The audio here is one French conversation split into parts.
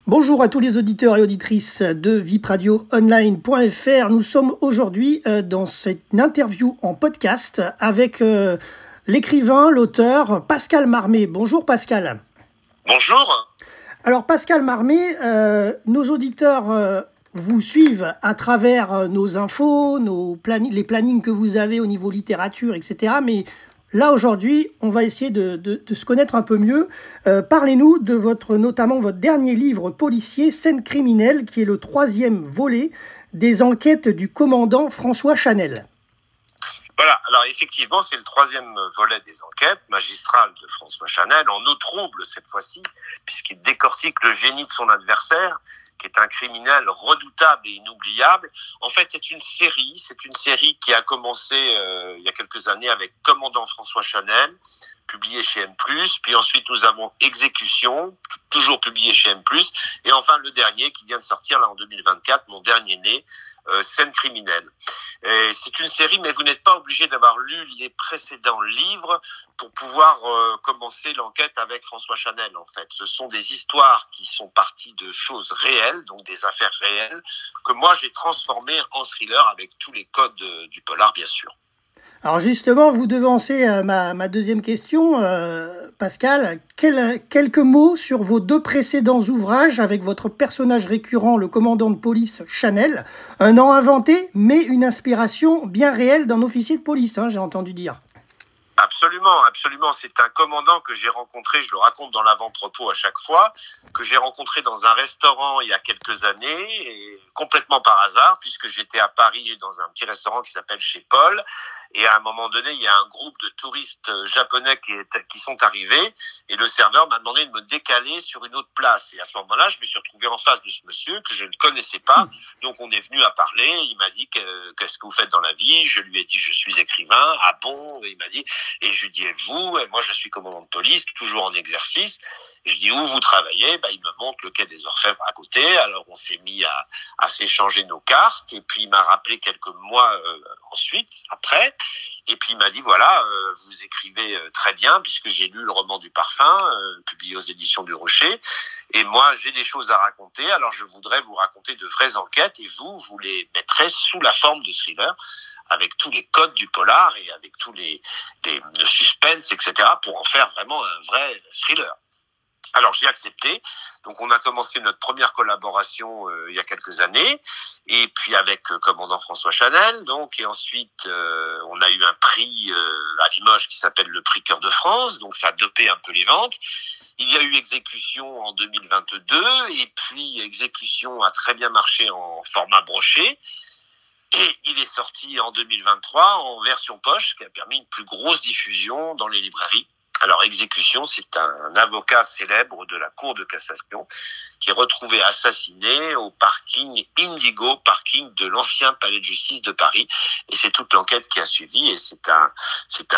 Bonjour à tous les auditeurs et auditrices de vipradioonline.fr. Nous sommes aujourd'hui dans cette interview en podcast avec l'écrivain, l'auteur Pascal Marmé. Bonjour Pascal. Bonjour. Alors Pascal Marmé, nos auditeurs vous suivent à travers nos infos, les plannings que vous avez au niveau littérature, etc. Mais là, aujourd'hui, on va essayer de se connaître un peu mieux. Parlez-nous de notamment votre dernier livre policier, Scène criminelle, qui est le 3e volet des enquêtes du commandant François Chanel. Voilà, alors effectivement, c'est le 3e volet des enquêtes magistrales de François Chanel, en eau trouble cette fois-ci, puisqu'il décortique le génie de son adversaire, qui est un criminel redoutable et inoubliable. En fait, c'est une série qui a commencé il y a quelques années avec Commandant François Chanel, publié chez M+, puis ensuite nous avons Exécution, toujours publié chez M+, et enfin le dernier qui vient de sortir là en 2024, mon dernier né, Scène criminelle. C'est une série, mais vous n'êtes pas obligé d'avoir lu les précédents livres pour pouvoir commencer l'enquête avec François Chanel, en fait. Ce sont des histoires qui sont parties de choses réelles, donc des affaires réelles, que moi j'ai transformées en thriller avec tous les codes du polar, bien sûr. Alors justement, vous devancez ma deuxième question, Pascal. Quelques mots sur vos 2 précédents ouvrages avec votre personnage récurrent, le commandant de police Chanel. Un nom inventé, mais une inspiration bien réelle d'un officier de police, j'ai entendu dire. Absolument, absolument. C'est un commandant que j'ai rencontré, je le raconte dans l'avant-propos à chaque fois, que j'ai rencontré dans un restaurant il y a quelques années, et complètement par hasard, puisque j'étais à Paris dans un petit restaurant qui s'appelle Chez Paul. Et à un moment donné, il y a un groupe de touristes japonais qui sont arrivés, et le serveur m'a demandé de me décaler sur une autre place. Et à ce moment-là, je me suis retrouvé en face de ce monsieur que je ne connaissais pas. Donc on est venu à parler, il m'a dit qu'est-ce que vous faites dans la vie? Je lui ai dit je suis écrivain. Ah bon? Et il m'a dit, et je lui dis et vous? Et moi je suis commandant de police, toujours en exercice. Et je dis où vous travaillez? Il me montre le quai des Orfèvres à côté. Alors on s'est mis à s'échanger nos cartes, et puis il m'a rappelé quelques mois ensuite, après. Et puis il m'a dit voilà, vous écrivez très bien, puisque j'ai lu le roman du parfum, publié aux éditions du Rocher, et moi j'ai des choses à raconter, alors je voudrais vous raconter de vraies enquêtes, et vous les mettrez sous la forme de thriller, avec tous les codes du polar et avec tous le suspense, etc., pour en faire vraiment un vrai thriller. Alors j'ai accepté, donc on a commencé notre première collaboration il y a quelques années, et puis avec commandant François Chanel, donc, et ensuite on a eu un prix à Limoges qui s'appelle le prix Cœur de France, donc ça a dopé un peu les ventes. Il y a eu Exécution en 2022, et puis Exécution a très bien marché en format broché, et il est sorti en 2023 en version poche, qui a permis une plus grosse diffusion dans les librairies. Alors, Exécution, c'est un avocat célèbre de la Cour de cassation qui est retrouvé assassiné au parking Indigo, parking de l'ancien palais de justice de Paris. Et c'est toute l'enquête qui a suivi. Et c'est un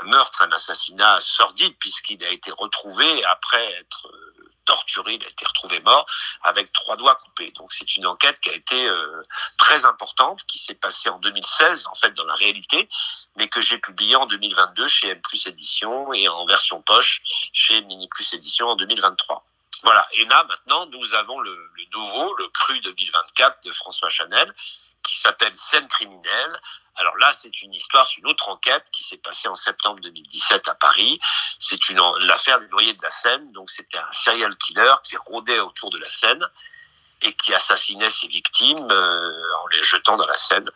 meurtre, un assassinat sordide, puisqu'il a été retrouvé après être torturé, il a été retrouvé mort avec 3 doigts coupés. Donc c'est une enquête qui a été très importante, qui s'est passée en 2016 en fait dans la réalité, mais que j'ai publiée en 2022 chez M+ Éditions et en version poche chez Mini+ Éditions en 2023. Voilà, et là maintenant nous avons le nouveau, le cru 2024 de François Chanel, qui s'appelle Scène criminelle. Alors là, c'est une histoire, c'est une autre enquête qui s'est passée en septembre 2017 à Paris. C'est l'affaire des noyers de la Seine. Donc c'était un serial killer qui rôdait autour de la Seine et qui assassinait ses victimes en les jetant dans la Seine.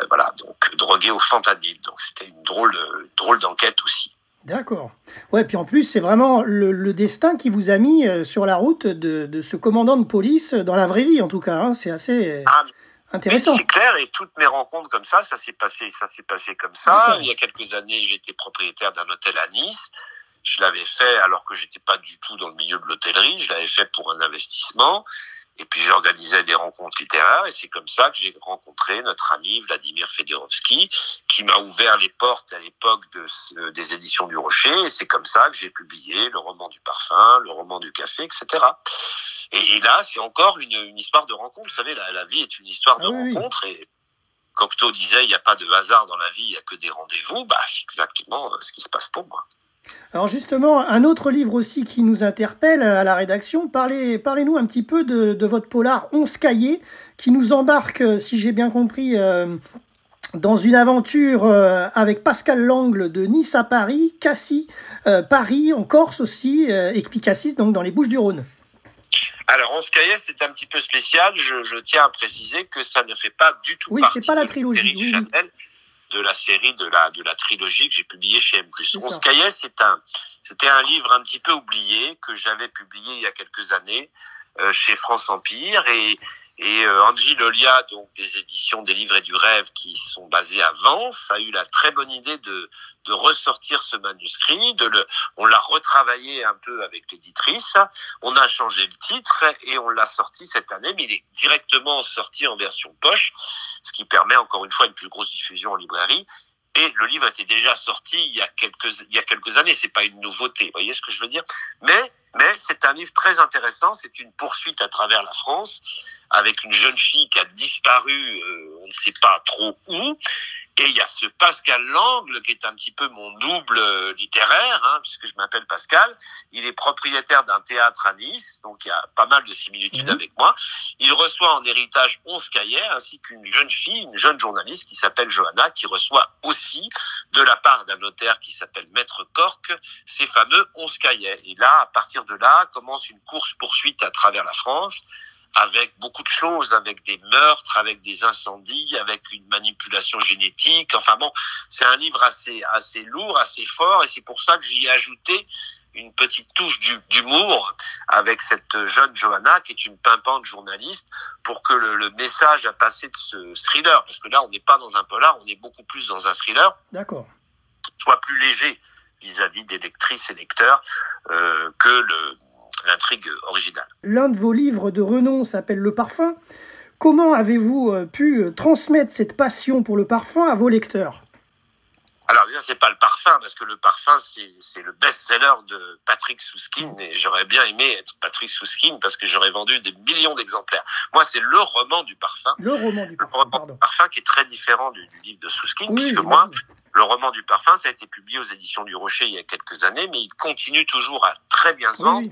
Voilà, donc drogué au fentanyl. Donc c'était une drôle d'enquête aussi. D'accord. Ouais, puis en plus, c'est vraiment le destin qui vous a mis sur la route de ce commandant de police, dans la vraie vie en tout cas. C'est assez intéressant. C'est clair, et toutes mes rencontres comme ça s'est passé comme ça. Il y a quelques années, j'étais propriétaire d'un hôtel à Nice. Je l'avais fait alors que j'étais pas du tout dans le milieu de l'hôtellerie. Je l'avais fait pour un investissement. Et puis j'organisais des rencontres littéraires, et c'est comme ça que j'ai rencontré notre ami Vladimir Fedorovski, qui m'a ouvert les portes à l'époque des éditions du Rocher, et c'est comme ça que j'ai publié le roman du parfum, le roman du café, etc. Et là, c'est encore une histoire de rencontre. Vous savez, la vie est une histoire de rencontre, et Cocteau disait, il n'y a pas de hasard dans la vie, il n'y a que des rendez-vous. C'est exactement ce qui se passe pour moi. Alors justement, un autre livre aussi qui nous interpelle à la rédaction, parlez-nous un petit peu de votre polar 11 cahiers qui nous embarque, si j'ai bien compris, dans une aventure avec Pascal Langle de Nice à Paris, Cassis, Paris en Corse aussi, et puis Cassis donc dans les Bouches-du-Rhône. Alors, 11 cahiers, c'est un petit peu spécial. Je tiens à préciser que ça ne fait pas du tout partie c'est pas la de trilogie. série Chanel, de la série de la trilogie que j'ai publiée chez M+. 11 cahiers, c'était un livre un petit peu oublié que j'avais publié il y a quelques années chez France Empire et Angie Lolia, donc des éditions des Livres et du Rêve qui sont basées à Vence, a eu la très bonne idée de ressortir ce manuscrit, on l'a retravaillé un peu avec l'éditrice, on a changé le titre et on l'a sorti cette année, mais il est directement sorti en version poche, ce qui permet encore une fois une plus grosse diffusion en librairie. Et le livre était déjà sorti il y a quelques années, c'est pas une nouveauté, vous voyez ce que je veux dire? Mais c'est un livre très intéressant, c'est une poursuite à travers la France, avec une jeune fille qui a disparu, on ne sait pas trop où, et il y a ce Pascal Langle qui est un petit peu mon double littéraire, puisque je m'appelle Pascal. Il est propriétaire d'un théâtre à Nice, donc il y a pas mal de similitudes avec moi. Il reçoit en héritage 11 cahiers, ainsi qu'une jeune fille, une jeune journaliste qui s'appelle Johanna, qui reçoit aussi, de la part d'un notaire qui s'appelle Maître Corque, ces fameux 11 cahiers. Et là, à partir de là, commence une course-poursuite à travers la France, avec beaucoup de choses, avec des meurtres, avec des incendies, avec une manipulation génétique. Enfin bon, c'est un livre assez lourd, assez fort, et c'est pour ça que j'y ai ajouté une petite touche d'humour avec cette jeune Johanna, qui est une pimpante journaliste, pour que le message à passer de ce thriller, parce que là, on n'est pas dans un polar, on est beaucoup plus dans un thriller, soit plus léger vis-à-vis des lectrices et lecteurs que l'intrigue originale. L'un de vos livres de renom s'appelle Le Parfum. Comment avez-vous pu transmettre cette passion pour le parfum à vos lecteurs? Alors déjà, c'est pas le parfum, parce que le parfum, c'est le best-seller de Patrick Süskind, et j'aurais bien aimé être Patrick Süskind, parce que j'aurais vendu des millions d'exemplaires. Moi, c'est le roman du parfum. Le roman du parfum, le roman du parfum qui est très différent du livre de Süskind, puisque moi, le roman du parfum, ça a été publié aux éditions du Rocher il y a quelques années, mais il continue toujours à très bien se vendre,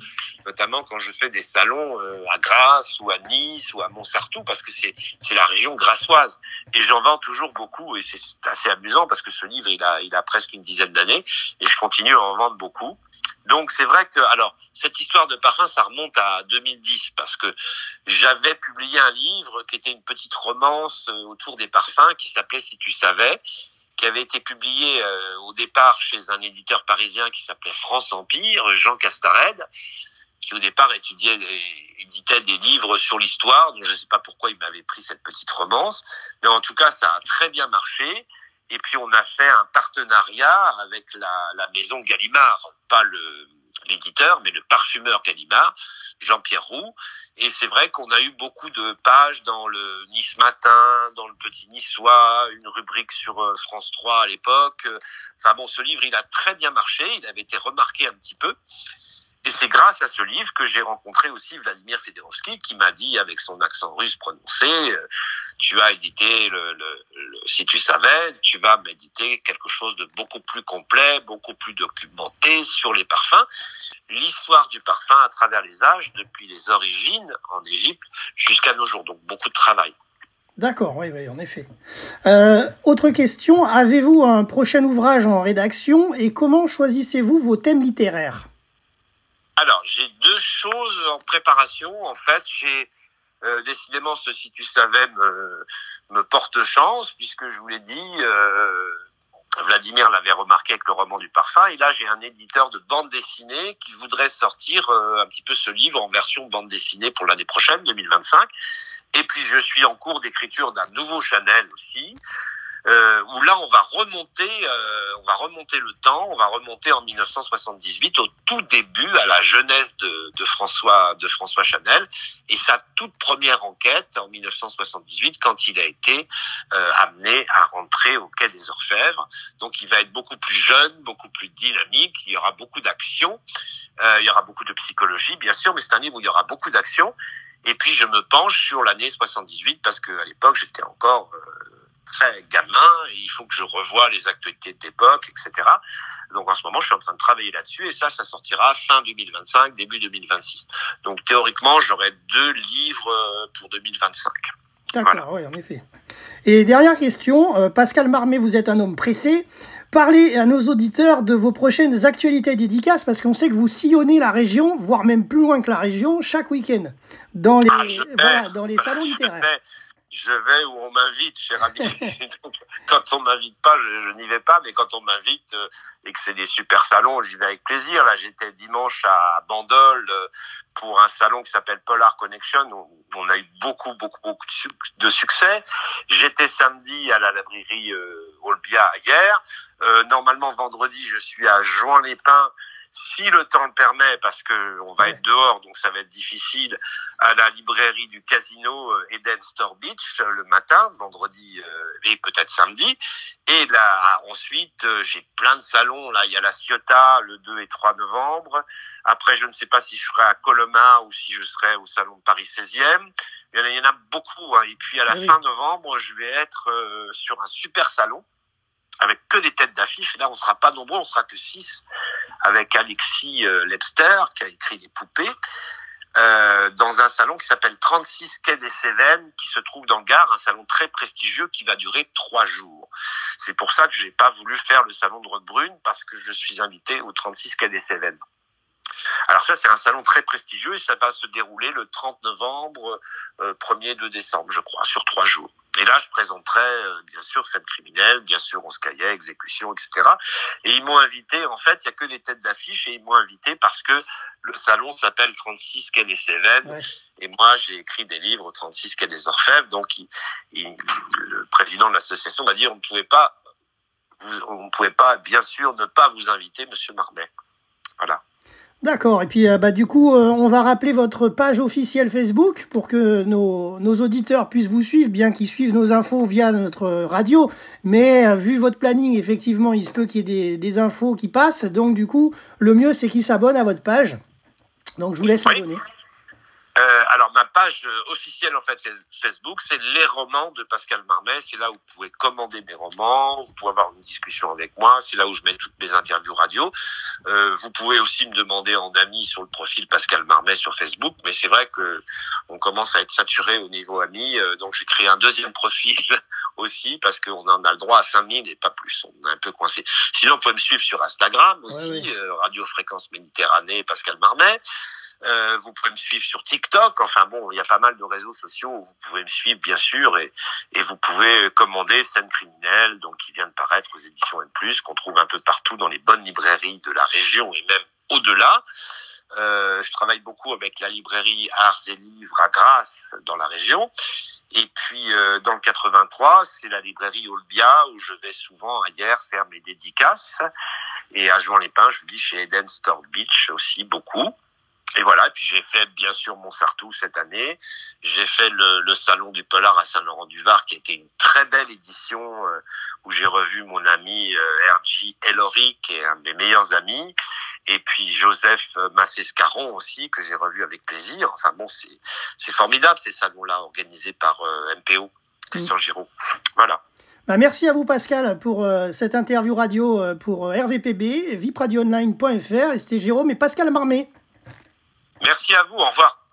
notamment quand je fais des salons à Grasse ou à Nice ou à Montsartou, parce que c'est la région grassoise. Et j'en vends toujours beaucoup, et c'est assez amusant parce que ce livre, il a presque une dizaine d'années, et je continue à en vendre beaucoup. Donc c'est vrai que, alors, cette histoire de parfum, ça remonte à 2010, parce que j'avais publié un livre qui était une petite romance autour des parfums, qui s'appelait Si tu savais, qui avait été publié au départ chez un éditeur parisien qui s'appelait France Empire, Jean Castared, qui au départ éditait des livres sur l'histoire, donc je ne sais pas pourquoi il m'avait pris cette petite romance, mais en tout cas ça a très bien marché. Et puis on a fait un partenariat avec la maison Gallimard, pas l'éditeur, mais le parfumeur Gallimard, Jean-Pierre Roux. Et c'est vrai qu'on a eu beaucoup de pages dans le Nice Matin, dans le Petit Niçois, une rubrique sur France 3 à l'époque. Enfin bon, ce livre, il a très bien marché, il avait été remarqué un petit peu. Et c'est grâce à ce livre que j'ai rencontré aussi Vladimir Fedorovski, qui m'a dit, avec son accent russe prononcé, tu as édité Si tu savais, tu vas m'éditer quelque chose de beaucoup plus complet, beaucoup plus documenté sur les parfums. L'histoire du parfum à travers les âges, depuis les origines en Égypte jusqu'à nos jours. Donc beaucoup de travail. D'accord, oui, en effet. Autre question, avez-vous un prochain ouvrage en rédaction et comment choisissez-vous vos thèmes littéraires? Alors, j'ai deux choses en préparation. En fait, j'ai décidément ce Si tu savais me porte chance, puisque je vous l'ai dit, Vladimir l'avait remarqué avec le roman du parfum. Et là, j'ai un éditeur de bande dessinée qui voudrait sortir un petit peu ce livre en version bande dessinée pour l'année prochaine, 2025. Et puis, je suis en cours d'écriture d'un nouveau Chanel aussi. Où là on va remonter le temps, on va remonter en 1978 au tout début à la jeunesse de François Chanel et sa toute première enquête en 1978 quand il a été amené à rentrer au Quai des Orfèvres. Donc il va être beaucoup plus jeune, beaucoup plus dynamique, il y aura beaucoup d'action, il y aura beaucoup de psychologie bien sûr, mais c'est un livre où il y aura beaucoup d'action. Et puis je me penche sur l'année 78 parce que à l'époque j'étais encore très gamin et il faut que je revoie les actualités de l'époque, etc. Donc en ce moment, je suis en train de travailler là-dessus et ça sortira fin 2025, début 2026. Donc théoriquement, j'aurai 2 livres pour 2025. D'accord, voilà. Oui, en effet. Et dernière question, Pascal Marmé, vous êtes un homme pressé. Parlez à nos auditeurs de vos prochaines actualités dédicaces, parce qu'on sait que vous sillonnez la région, voire même plus loin que la région, chaque week-end, dans les salons littéraires. Je vais où on m'invite, cher ami. Quand on m'invite pas, je n'y vais pas, mais quand on m'invite et que c'est des super salons, j'y vais avec plaisir. Là, j'étais dimanche à Bandol pour un salon qui s'appelle Polar Connection, où on a eu beaucoup de succès. J'étais samedi à la librairie Olbia hier. Normalement, vendredi, je suis à Juan-les-Pins, si le temps le permet, parce que on va être dehors, donc ça va être difficile, à la librairie du Casino Eden Store Beach le matin, vendredi et peut-être samedi. Et là, ensuite, j'ai plein de salons. Là, il y a la Ciotat le 2 et 3 novembre. Après, je ne sais pas si je serai à Colomar ou si je serai au salon de Paris 16e. Il y en a beaucoup. Hein. Et puis, à la fin novembre, je vais être sur un super salon avec que des têtes d'affiche. Et là, on sera pas nombreux, on sera que 6, avec Alexis Lepster, qui a écrit Les Poupées, dans un salon qui s'appelle 36 quai des Cévennes, qui se trouve dans le Gard, un salon très prestigieux qui va durer 3 jours. C'est pour ça que j'ai pas voulu faire le salon de Roquebrune, parce que je suis invité au 36 quai des Cévennes. Alors ça, c'est un salon très prestigieux et ça va se dérouler le 30 novembre, 1er 2 décembre, je crois, sur 3 jours. Et là, je présenterai, bien sûr, Scène criminelle, bien sûr, On se caillait, Exécution, etc. Et ils m'ont invité, en fait, il n'y a que des têtes d'affiche et ils m'ont invité parce que le salon s'appelle 36 quai des Cévennes. Ouais. Et moi, j'ai écrit des livres 36 quai des Orfèvres. Donc, le président de l'association m'a dit, on ne pouvait pas, bien sûr, ne pas vous inviter, Monsieur Marmet. Voilà. D'accord, et puis du coup, on va rappeler votre page officielle Facebook pour que nos auditeurs puissent vous suivre, bien qu'ils suivent nos infos via notre radio. Mais vu votre planning, effectivement, il se peut qu'il y ait des infos qui passent. Donc du coup, le mieux, c'est qu'ils s'abonnent à votre page. Donc je vous laisse abonner. Alors ma page officielle en fait Facebook, c'est Les Romans de Pascal Marmet. C'est là où vous pouvez commander mes romans, vous pouvez avoir une discussion avec moi. C'est là où je mets toutes mes interviews radio. Vous pouvez aussi me demander en ami sur le profil Pascal Marmet sur Facebook. Mais c'est vrai que on commence à être saturé au niveau ami, donc j'ai créé un deuxième profil aussi parce qu'on en a le droit à 5000 et pas plus. On est un peu coincé. Sinon, vous pouvez me suivre sur Instagram aussi, Radio Fréquence Méditerranée Pascal Marmet. Vous pouvez me suivre sur TikTok. Enfin bon, il y a pas mal de réseaux sociaux où vous pouvez me suivre, bien sûr, et vous pouvez commander Scène criminelle, donc qui vient de paraître aux éditions M+, qu'on trouve un peu partout dans les bonnes librairies de la région et même au-delà. Je travaille beaucoup avec la librairie Arts et Livres à Grasse dans la région. Et puis dans le 83, c'est la librairie Olbia où je vais souvent ailleurs faire mes dédicaces. Et à Juan-les-Pins, je lis chez Eden Store Beach aussi beaucoup. Et voilà, et puis j'ai fait bien sûr Montsartou cette année. J'ai fait le salon du Polar à Saint-Laurent-du-Var qui a été une très belle édition où j'ai revu mon ami R.J. Ellory qui est un de mes meilleurs amis. Et puis Joseph Massescaron aussi que j'ai revu avec plaisir. Enfin bon, c'est formidable ces salons-là organisés par MPO, Christian Giraud. Voilà. Merci à vous Pascal pour cette interview radio pour RVPB, vipradioonline.fr. Et c'était Jérôme et Pascal Marmet. Merci à vous, au revoir.